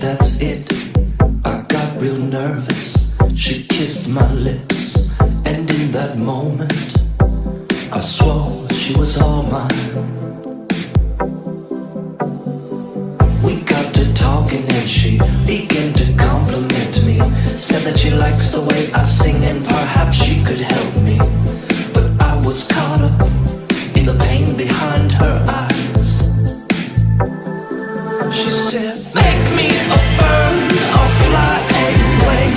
that's it. I got real nervous. She kissed my lips, and in that moment, I swore she was all mine. We got to talking and she began to compliment me. Said that she likes the way I sing and perhaps she could help me. But I was caught up in the pain behind her eyes. She said, make me a bird, I'll fly away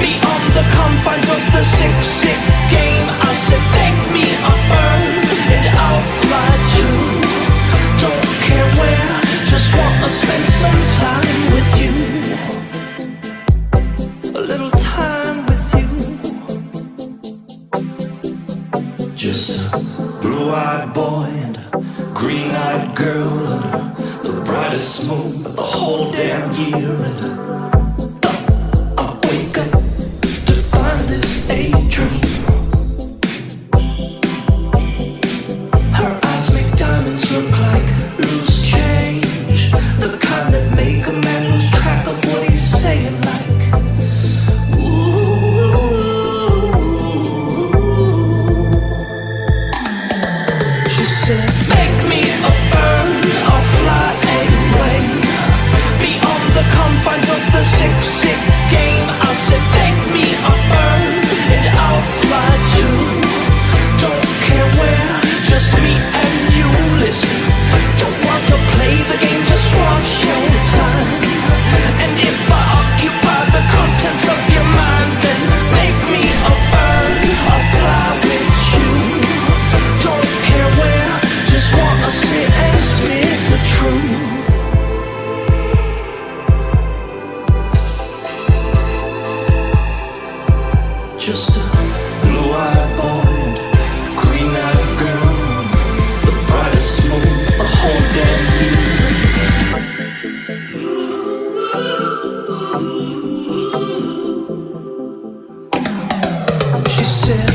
beyond the confines of the sick, sick game. I said, make me a bird and I'll fly too. Don't care where, just wanna spend some time with you. A little time with you. Just a blue-eyed boy and a green-eyed girl and the brightest moon of the whole damn year. And I wake up to find this a dream. Her eyes make diamonds look like loose change, the kind that make a man lose track of what he's saying. Like, ooh. She said, make me a bird, I'll fly away beyond the confines of the sick, sick game. I said, make me a bird and I'll fly too. Don't care where, just me and you. Listen, don't want to play the game, just want showtime. And if I occupy the contents of your mind, then make me a bird, I'll fly with you. Don't care where, just wanna sit and spit the truth. Just a blue-eyed boy and green-eyed girl, the brightest moon, the whole damn year. She said,